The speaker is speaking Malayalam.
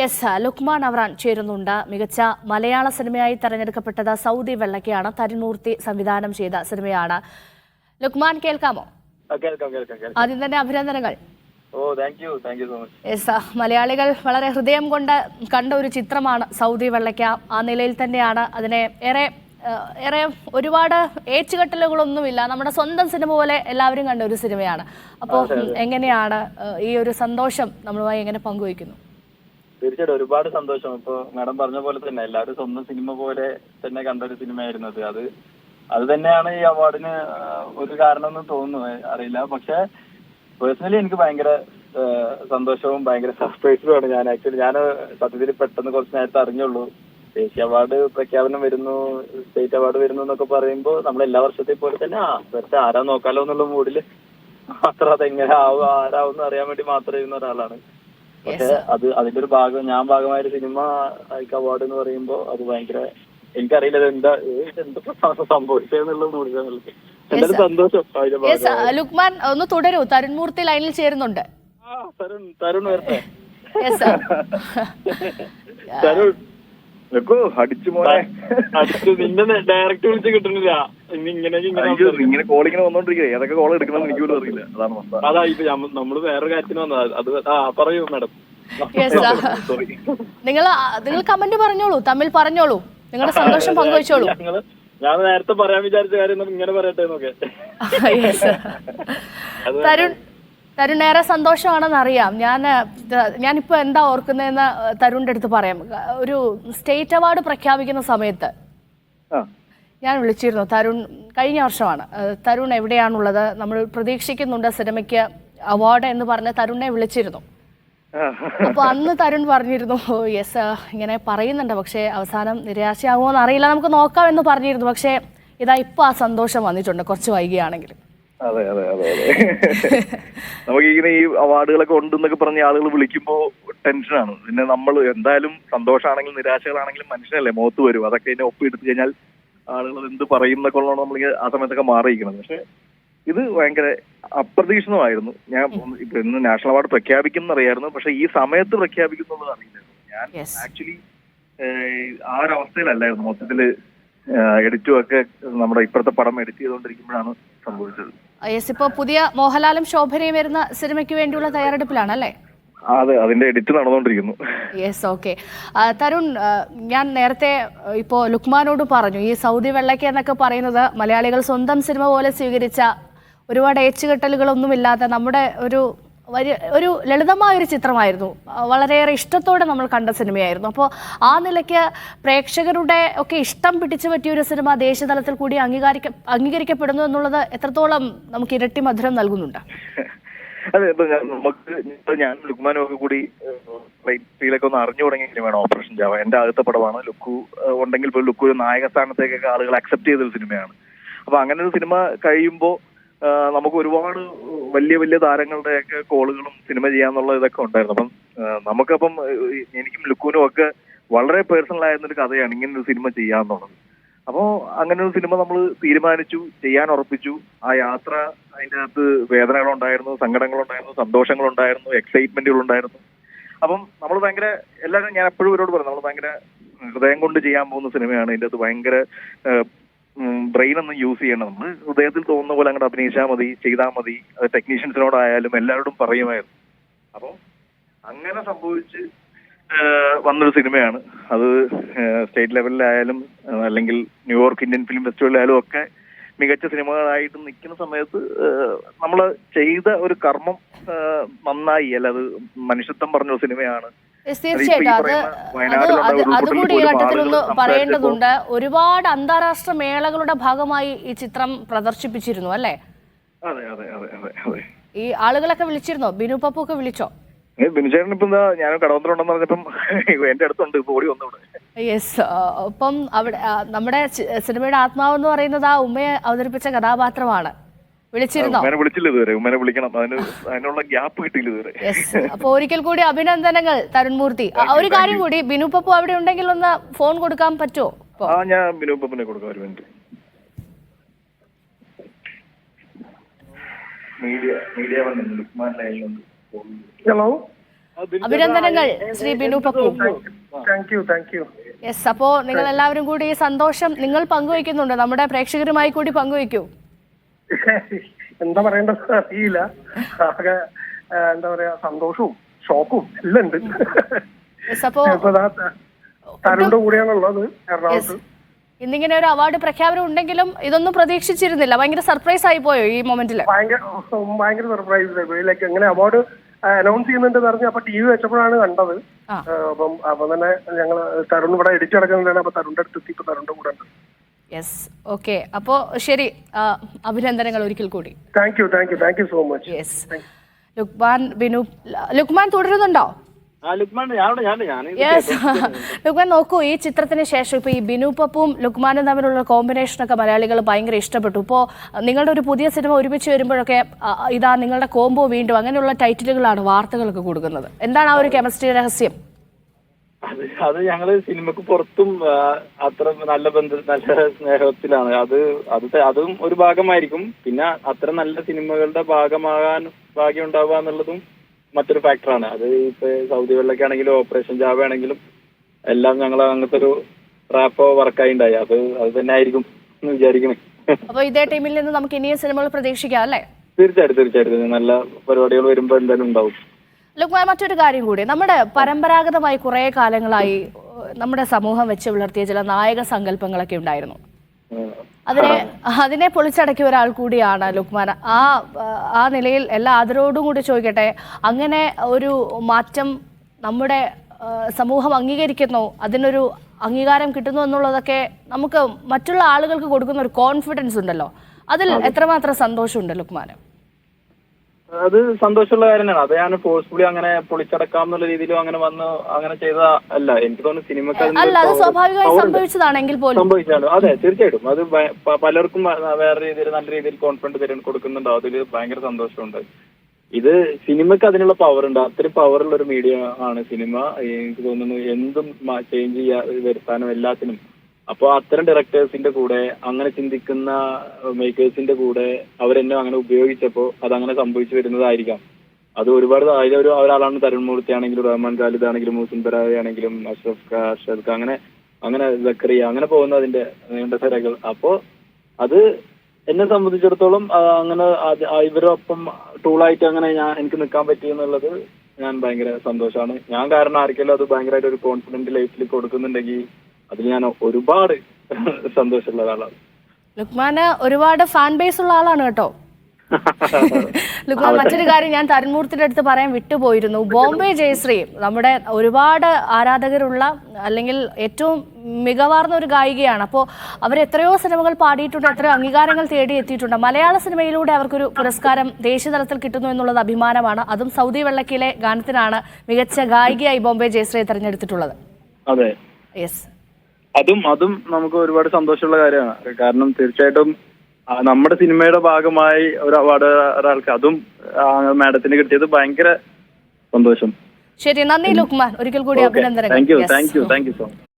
യെസ്, ലുക്മാൻ അവറാൻ ചേരുന്നുണ്ട്. മികച്ച മലയാള സിനിമയായി തെരഞ്ഞെടുക്കപ്പെട്ടത് സൗദി വെള്ളയ്ക്കയാണ്. തരുൺമൂർത്തി സംവിധാനം ചെയ്ത സിനിമയാണ്. ലുക്മാൻ, കേൾക്കാമോ? ആദ്യം തന്നെ അഭിനന്ദനങ്ങൾ. യെസ്, മലയാളികൾ വളരെ ഹൃദയം കൊണ്ട് കണ്ട ഒരു ചിത്രമാണ് സൗദി വെള്ളയ്ക്ക. ആ നിലയിൽ തന്നെയാണ് അതിനെ ഏറെ ഒരുപാട് ഏച്ചുകെട്ടലുകളൊന്നുമില്ല, നമ്മുടെ സ്വന്തം സിനിമ പോലെ എല്ലാവരും കണ്ട ഒരു സിനിമയാണ്. അപ്പോൾ എങ്ങനെയാണ് ഈ ഒരു സന്തോഷം നമ്മളുമായി എങ്ങനെ പങ്കുവയ്ക്കുന്നു? തീർച്ചയായിട്ടും ഒരുപാട് സന്തോഷം. ഇപ്പൊ മാഡം പറഞ്ഞ പോലെ തന്നെ എല്ലാവരും സ്വന്തം സിനിമ പോലെ തന്നെ കണ്ട ഒരു സിനിമയായിരുന്നു അത് തന്നെയാണ് ഈ അവാർഡിന് ഒരു കാരണം എന്ന് തോന്നുന്നു, അറിയില്ല. പക്ഷെ പേഴ്സണലി എനിക്ക് ഭയങ്കര സന്തോഷവും ഭയങ്കര സർപ്രൈസുമാണ്. ഞാൻ സത്യത്തിൽ പെട്ടെന്ന് കുറച്ച് നേരത്തെ അറിഞ്ഞുള്ളൂ ദേശീയ അവാർഡ് പ്രഖ്യാപനം വരുന്നു, സ്റ്റേറ്റ് അവാർഡ് വരുന്നു എന്നൊക്കെ പറയുമ്പോൾ നമ്മൾ എല്ലാ വർഷത്തെ പോലെ തന്നെ വെറുതെ ആരാ നോക്കാലോ എന്നുള്ള മൂഡില് മാത്രം അതെങ്ങനെ ആരാവും അറിയാൻ വേണ്ടി മാത്രം ഇരുന്ന ഒരാളാണ്. പക്ഷെ അതിന്റെ ഒരു ഞാൻ ഭാഗമായ ഒരു സിനിമ അവാർഡ് എന്ന് പറയുമ്പോൾ അത് ഭയങ്കര, എനിക്കറിയില്ല എന്താ സംഭവിച്ചെന്നുള്ള മൂഡിലാണുള്ളത്. എന്തായാലും സന്തോഷം. ലുക്മാൻ ഒന്ന് തുടരൂ, തരുൺമൂർത്തി ലൈനിൽ ചേരുന്നുണ്ട്. തരുൺ വരട്ടെ. തരുൺ നിന്നെ ഡയറക്റ്റ് വിളിച്ച് കിട്ടുന്നില്ല. ഇങ്ങനെ കോളിങ്ങനെ വന്നോണ്ടിരിക്കുക, ഏതൊക്കെ കോൾ എടുക്കണം എനിക്ക് പോലും അറിയില്ല. അതാ ഇപ്പൊ നമ്മള് വേറൊരു കാര്യത്തിന് വന്നതാ. അത് പറയൂ മാഡം. നിങ്ങൾ കമന്റ് പറഞ്ഞോളൂ, തമ്മിൽ പറഞ്ഞോളൂ, നിങ്ങളുടെ സന്തോഷം പങ്കുവെച്ചോളൂ. ഞാൻ നേരത്തെ പറയാൻ വിചാരിച്ച കാര്യം ഇങ്ങനെ പറയട്ടെ എന്നൊക്കെ. തരുൺ ഏറെ സന്തോഷമാണെന്ന് അറിയാം. ഞാനിപ്പോൾ എന്താ ഓർക്കുന്നതെന്ന് തരുണിന്റെ അടുത്ത് പറയാം. ഒരു സ്റ്റേറ്റ് അവാർഡ് പ്രഖ്യാപിക്കുന്ന സമയത്ത് ഞാൻ വിളിച്ചിരുന്നു. തരുൺ കഴിഞ്ഞ വർഷമാണ്. തരുൺ എവിടെയാണുള്ളത്, നമ്മൾ പ്രതീക്ഷിക്കുന്നുണ്ട് സിനിമയ്ക്ക് അവാർഡ് എന്ന് പറഞ്ഞ് തരുണിനെ വിളിച്ചിരുന്നു. അപ്പൊ അന്ന് തരുൺ പറഞ്ഞിരുന്നു, യെസ് ഇങ്ങനെ പറയുന്നുണ്ട്, പക്ഷെ അവസാനം നിരാശയാകുമോ എന്ന് അറിയില്ല, നമുക്ക് നോക്കാം എന്ന് പറഞ്ഞിരുന്നു. പക്ഷെ ഇതാ ഇപ്പൊ ആ സന്തോഷം വന്നിട്ടുണ്ട്, കുറച്ച് വൈകിയാണെങ്കിലും. അതെ അതെ അതെ അതെ നമുക്കിങ്ങനെ ഈ അവാർഡുകളൊക്കെ ഉണ്ടെന്നൊക്കെ പറഞ്ഞ ആളുകൾ വിളിക്കുമ്പോ ടെൻഷനാണ്. പിന്നെ നമ്മൾ എന്തായാലും സന്തോഷമാണെങ്കിലും നിരാശകളാണെങ്കിലും മനുഷ്യനല്ലേ, മുഖത്ത് വരും. അതൊക്കെ ഇതിനെ ഒപ്പിയെടുത്തു കഴിഞ്ഞാൽ ആളുകൾ എന്ത് പറയും എന്നൊക്കെ ഉള്ളതാണ് നമ്മൾ ആ സമയത്തൊക്കെ മാറിയിരിക്കുന്നത്. പക്ഷെ ഇത് ഭയങ്കര അപ്രതീക്ഷിതമായിരുന്നു. ഞാൻ ഇപ്പൊ ഇന്ന് നാഷണൽ അവാർഡ് പ്രഖ്യാപിക്കുന്ന അറിയായിരുന്നു, പക്ഷെ ഈ സമയത്ത് പ്രഖ്യാപിക്കുന്നുള്ളത് അറിയില്ലായിരുന്നു. ഞാൻ ആക്ച്വലി ആ ഒരു അവസ്ഥയിലല്ലായിരുന്നു. മൊത്തത്തില് എഡിറ്റും ഒക്കെ നമ്മുടെ ഇപ്പോഴത്തെ പടം എഡിറ്റ് ചെയ്തുകൊണ്ടിരിക്കുമ്പോഴാണ് സംഭവിച്ചത്. ഇപ്പൊ പുതിയ മോഹൻലാലും ശോഭനയും വരുന്ന സിനിമയ്ക്ക് വേണ്ടിയുള്ള തയ്യാറെടുപ്പിലാണ് അല്ലേ? അതെ, അതിന്റെ എഡിറ്റ് നടന്നുകൊണ്ടിരിക്കുന്നു. Yes, okay. തരുൺ, ഞാൻ നേരത്തെ ഇപ്പോ ലുക്മാനോട് പറഞ്ഞു, ഈ സൗദി വെള്ളയ്ക്ക എന്നൊക്കെ പറയുന്നത് മലയാളികൾ സ്വന്തം സിനിമ പോലെ സ്വീകരിച്ച, ഒരുപാട് ഏച്ചുകെട്ടലുകളൊന്നുമില്ലാത്ത നമ്മുടെ ഒരു ലളിതമായൊരു ചിത്രമായിരുന്നു. വളരെയേറെ ഇഷ്ടത്തോടെ നമ്മൾ കണ്ട സിനിമയായിരുന്നു. അപ്പോൾ ആ നിലയ്ക്ക് പ്രേക്ഷകരുടെ ഒക്കെ ഇഷ്ടം പിടിച്ചു പറ്റിയ ഒരു സിനിമ ദേശീയതലത്തിൽ കൂടി അംഗീകരിക്കപ്പെടുന്നു എന്നുള്ളത് എത്രത്തോളം നമുക്ക് ഇരട്ടി മധുരം നൽകുന്നുണ്ട്? അതെ, ഞാൻ ലുക്മാനും ഒക്കെ കൂടി ഫീലൊക്കെ ഒന്ന് അറിഞ്ഞു തുടങ്ങിയ സിനിമയാണ് ഓപ്പറേഷൻ ജാവ. എന്റെ ആദ്യത്തെ പടമാണ്. ലുക്കു ഉണ്ടെങ്കിൽ ഇപ്പോൾ ലുക്കു ഒരു നായക സ്ഥാനത്തേക്കൊക്കെ ആളുകൾ അക്സെപ്റ്റ് ചെയ്തൊരു സിനിമയാണ്. അപ്പൊ അങ്ങനെ ഒരു സിനിമ കഴിയുമ്പോൾ നമുക്ക് ഒരുപാട് വലിയ വലിയ താരങ്ങളുടെയൊക്കെ കോളുകളും സിനിമ ചെയ്യാന്നുള്ള ഇതൊക്കെ ഉണ്ടായിരുന്നു. അപ്പം നമുക്കപ്പം എനിക്കും ലുക്കുവിനും ഒക്കെ വളരെ പേഴ്സണൽ ആയിരുന്നൊരു കഥയാണ് ഇങ്ങനെ ഒരു സിനിമ ചെയ്യാന്നുള്ളത്. അപ്പോൾ അങ്ങനെ ഒരു സിനിമ നമ്മൾ തീരുമാനിച്ചു, ചെയ്യാൻ ഉറപ്പിച്ചു. ആ യാത്ര, അതിൻ്റെ അകത്ത് വേദനകളുണ്ടായിരുന്നു, സങ്കടങ്ങളുണ്ടായിരുന്നു, സന്തോഷങ്ങളുണ്ടായിരുന്നു, എക്സൈറ്റ്മെന്റുകളുണ്ടായിരുന്നു. അപ്പം നമ്മൾ ഭയങ്കര എല്ലാവരും, ഞാൻ എപ്പോഴും ഇവരോട് പറയും, നമ്മൾ ഭയങ്കര ഹൃദയം കൊണ്ട് ചെയ്യാൻ പോകുന്ന സിനിമയാണ്. ഇതിൻ്റെ അകത്ത് ഭയങ്കര ബ്രെയിൻ ഒന്നും യൂസ് ചെയ്യണം. നമ്മൾ ഹൃദയത്തിൽ തോന്നുന്ന പോലെ അങ്ങോട്ട് അഭിനയിച്ചാൽ മതി, ചെയ്താൽ മതി. അത് ടെക്നീഷ്യൻസിനോടായാലും എല്ലാവരോടും പറയുമായിരുന്നു. അപ്പം അങ്ങനെ സംഭവിച്ച് വന്നൊരു സിനിമയാണ് അത്. സ്റ്റേറ്റ് ലെവലിലായാലും അല്ലെങ്കിൽ ന്യൂയോർക്ക് ഇന്ത്യൻ ഫിലിം ഫെസ്റ്റിവലിലായാലും ഒക്കെ മികച്ച സിനിമകളായിട്ട് നിൽക്കുന്ന സമയത്ത് നമ്മൾ ചെയ്ത ഒരു കർമ്മം നന്നായി, അല്ല അത് മനുഷ്യത്വം പറഞ്ഞ സിനിമയാണ്. തീർച്ചയായിട്ടും അതുകൂടി ഈ ഘട്ടത്തിലൊന്ന് പറയേണ്ടതുണ്ട്. ഒരുപാട് അന്താരാഷ്ട്ര മേളകളുടെ ഭാഗമായി ഈ ചിത്രം പ്രദർശിപ്പിച്ചിരുന്നു അല്ലേ? അതെ അതെ അതെ അതെ അതെ. ഈ ആളുകളൊക്കെ വിളിച്ചിരുന്നോ? ബിനു പപ്പു ഒക്കെ വിളിച്ചോ? ബിനുചേട്ടൻ ഇപ്പൊ ഞാൻ കടവന്ത്രുണ്ടെന്ന് പറഞ്ഞപ്പം എന്റെ അടുത്തുണ്ട്, ഓടി വന്നവിടെ. യെസ്, അപ്പം അവിടെ നമ്മുടെ സിനിമയുടെ ആത്മാവെന്ന് പറയുന്നത് ആ ഉമ്മയെ അവതരിപ്പിച്ച കഥാപാത്രമാണ്. വിളിച്ചിരുന്നോ? വിളിച്ചില്ല ഇതുവരെ. ഉമ്മനെ വിളിക്കണം, അതിനുള്ള ഗ്യാപ്പ് കിട്ടിയില്ല ഇതുവരെ. യെസ്, അപ്പൊ ഒരിക്കൽ കൂടി അഭിനന്ദനങ്ങൾ തരുൺമൂർത്തി. ഒരു കാര്യം കൂടി, ബിനു പപ്പു അവിടെ ഉണ്ടെങ്കിൽ ഒന്ന് ഫോൺ കൊടുക്കാൻ പറ്റുമോ? ഞാൻ ബിനു പപ്പുനെ കൊടുക്കാം, ഒരു മിനിറ്റ്. Media hello. അഭിനന്ദനങ്ങൾ Shri Binu Pappu. Thank you. Yes, അപ്പോ നിങ്ങൾ എല്ലാവരും കൂടി ഈ സന്തോഷം നിങ്ങൾ പങ്കുവയ്ക്കുന്നുണ്ട്, നമ്മുടെ പ്രേക്ഷകരുമായി കൂടി പങ്കുവയ്ക്കൂ. എന്താ പറയേണ്ടത് അറിയില്ല. ആകെ എന്താ പറയാ, സന്തോഷവും ഷോക്കും എല്ലാം ഉണ്ട്. അപ്പോ തരുണിന്റെ കൂടെയാണുള്ളത് എറണാകുളത്ത്. ഇന്നിങ്ങനെ ഒരു അവാർഡ് പ്രഖ്യാപനം ഉണ്ടെങ്കിലും ഇതൊന്നും പ്രതീക്ഷിച്ചിരുന്നില്ല. ഭയങ്കര സർപ്രൈസ് ആയി പോയോ ഈ മൊമെന്റില്? ഭയങ്കര സർപ്രൈസ്. ലൈക്ക് എങ്ങനെ അവാർഡ് അനൗൺസ് ചെയ്യുന്നുണ്ടെന്ന് അറിഞ്ഞു. അപ്പൊ ടി വി വെച്ചപ്പോഴാണ് കണ്ടത്. അപ്പൊ തന്നെ ഞങ്ങള് തരുൺ ഇവിടെ എഡിറ്റ് നടക്കുന്നുണ്ടാണ്. അപ്പൊ തരുണിന്റെ അടുത്ത് ഇപ്പൊ തരുണിന്റെ കൂടെ ഉണ്ട്. Yes, okay. അപ്പോ ശരി, അഭിനന്ദനങ്ങൾ ഒരിക്കൽ കൂടി. Thank you so much. Yes, Lukman Binu. Lukman തുടരുന്നുണ്ടോ? യെസ്, ലുക്മാൻ നോക്കൂ, ഈ ചിത്രത്തിന് ശേഷം ഇപ്പൊ ഈ ബിനു പപ്പും ലുക്മാനും തമ്മിലുള്ള കോമ്പിനേഷനൊക്കെ മലയാളികൾ ഭയങ്കര ഇഷ്ടപ്പെട്ടു. ഇപ്പോൾ നിങ്ങളുടെ ഒരു പുതിയ സിനിമ ഒരുമിച്ച് വരുമ്പോഴൊക്കെ ഇതാ നിങ്ങളുടെ കോംബോ വീണ്ടും അങ്ങനെയുള്ള ടൈറ്റിലുകളാണ് വാർത്തകളൊക്കെ കൊടുക്കുന്നത്. എന്താണ് ആ ഒരു കെമിസ്ട്രി രഹസ്യം? അത് ഞങ്ങള് സിനിമക്ക് പുറത്തും അത്ര നല്ല സ്നേഹത്തിലാണ്. അതും ഒരു ഭാഗമായിരിക്കും. പിന്നെ അത്ര നല്ല സിനിമകളുടെ ഭാഗ്യം ഉണ്ടാവുക എന്നുള്ളതും മറ്റൊരു ഫാക്ടറാണ്. അത് ഇപ്പൊ സൗദി വെള്ളൊക്കെ ആണെങ്കിലും ഓപ്പറേഷൻ ജാവ ആണെങ്കിലും എല്ലാം ഞങ്ങൾ അങ്ങനത്തെ ഒരു റാപ്പോ വർക്കായി ഉണ്ടായി. അത് തന്നെ ആയിരിക്കും എന്ന് വിചാരിക്കണേ. അപ്പൊ ഇതേ ടീമിൽ നിന്ന് നമുക്ക് ഇനിയും സിനിമകൾ പ്രതീക്ഷിക്കാം അല്ലേ? തീർച്ചയായിട്ടും നല്ല പരിപാടികൾ വരുമ്പോ എന്തായാലും ഉണ്ടാവും. ലുക്മാൻ, മറ്റൊരു കാര്യം കൂടി, നമ്മുടെ പരമ്പരാഗതമായി കുറെ കാലങ്ങളായി നമ്മുടെ സമൂഹം വെച്ച് പുലർത്തിയ ചില നായക സങ്കല്പങ്ങളൊക്കെ ഉണ്ടായിരുന്നു. അതിനെ പൊളിച്ചടക്കിയ ഒരാൾ കൂടിയാണ് ലുക്മാൻ. ആ നിലയിൽ എല്ലാ ആദരവോടും കൂടി ചോദിക്കട്ടെ, അങ്ങനെ ഒരു മാറ്റം നമ്മുടെ സമൂഹം അംഗീകരിക്കുന്നു, അതിനൊരു അംഗീകാരം കിട്ടുന്നു എന്നുള്ളതൊക്കെ നമുക്ക് മറ്റുള്ള ആളുകൾക്ക് കൊടുക്കുന്ന ഒരു കോൺഫിഡൻസ് ഉണ്ടല്ലോ, അതിൽ എത്രമാത്രം സന്തോഷമുണ്ട് ലുക്മാന്? അത് സന്തോഷമുള്ള കാര്യമാണ്. അത് ഞാൻ ഫോഴ്സ്ഫുള്ളി അങ്ങനെ പൊളിച്ചടക്കാം എന്നുള്ള രീതിയിലും അങ്ങനെ ചെയ്ത അല്ല. എനിക്ക് തോന്നുന്നു സിനിമക്ക് സംഭവിച്ചതാണ്. അതെ, തീർച്ചയായിട്ടും അത് പലർക്കും വേറെ രീതിയിൽ നല്ല രീതിയിൽ കോൺഫിഡൻസ് കൊടുക്കുന്നുണ്ടോ, അതിൽ ഭയങ്കര സന്തോഷമുണ്ട്. ഇത് സിനിമക്ക് അതിനുള്ള പവർ ഉണ്ട്. അത്രയും പവറുള്ള ഒരു മീഡിയ ആണ് സിനിമ. എനിക്ക് തോന്നുന്നു എന്തും ചേഞ്ച് വരുത്താനും എല്ലാത്തിനും. അപ്പോൾ അത്തരം ഡയറക്ടേഴ്സിന്റെ കൂടെ, അങ്ങനെ ചിന്തിക്കുന്ന മേക്കേഴ്സിന്റെ കൂടെ അവരെന്നെ അങ്ങനെ ഉപയോഗിച്ചപ്പോൾ അതങ്ങനെ സംഭവിച്ചു വരുന്നതായിരിക്കാം. അത് ഒരുപാട് ഒരാളാണ് തരുൺ മൂർത്തി ആണെങ്കിലും റഹ്മാൻ ഖാലിദ് ആണെങ്കിലും മുഹസിൻ ബരാവി ആണെങ്കിലും അഷ്റഫ് ഖാൻ അങ്ങനെ സക്കറിയ അങ്ങനെ പോകുന്ന അതിന്റെ നീണ്ട തിരകൾ. അപ്പോ അത് എന്നെ സംബന്ധിച്ചിടത്തോളം അങ്ങനെ ഇവരൊപ്പം ടൂളായിട്ട് അങ്ങനെ എനിക്ക് നിൽക്കാൻ പറ്റി എന്നുള്ളത് ഞാൻ ഭയങ്കര സന്തോഷമാണ്. ഞാൻ കാരണം ആർക്കെങ്കിലും അത് ഭയങ്കരമായിട്ട് ഒരു കോൺഫിഡന്റ് ലൈഫിൽ കൊടുക്കുന്നുണ്ടെങ്കിൽ അതിൽ ഞാൻ ഒരുപാട് സന്തോഷമുള്ള ഒരാളാണ്. ലുക്മാന് ഒരുപാട് ഫാൻ ബേസ് ഉള്ള ആളാണ് കേട്ടോ. ലുക്മാൻ, മറ്റൊരു കാര്യം ഞാൻ തരുൺമൂർത്തിയുടെ അടുത്ത് പറയാൻ വിട്ടുപോയിരുന്നു. ബോംബെ ജയശ്രീ നമ്മുടെ ഒരുപാട് ആരാധകരുള്ള അല്ലെങ്കിൽ ഏറ്റവും മികവാർന്ന ഒരു ഗായികയാണ്. അപ്പോൾ അവർ എത്രയോ സിനിമകൾ പാടിയിട്ടുണ്ട്, എത്രയോ അംഗീകാരങ്ങൾ തേടി എത്തിയിട്ടുണ്ട്. മലയാള സിനിമയിലൂടെ അവർക്കൊരു പുരസ്കാരം ദേശീയതലത്തിൽ കിട്ടുന്നു എന്നുള്ളത് അഭിമാനമാണ്. അതും സൗദി വെള്ളക്കിലെ ഗാനത്തിനാണ് മികച്ച ഗായികയായി ബോംബെ ജയശ്രീയെ തെരഞ്ഞെടുത്തിട്ടുള്ളത്. അതെ, യെസ്, അതും നമുക്ക് ഒരുപാട് സന്തോഷമുള്ള കാര്യമാണ്. കാരണം തീർച്ചയായിട്ടും നമ്മുടെ സിനിമയുടെ ഭാഗമായി ഒരു അവാർഡ് ഒരാൾക്ക് അതും മാഡത്തിന് കിട്ടിയത് ഭയങ്കര സന്തോഷം. ശരി, നന്ദി ലുക്മാൻ, ഒരിക്കൽ കൂടി അഭിനന്ദനങ്ങൾ. Thank you so much.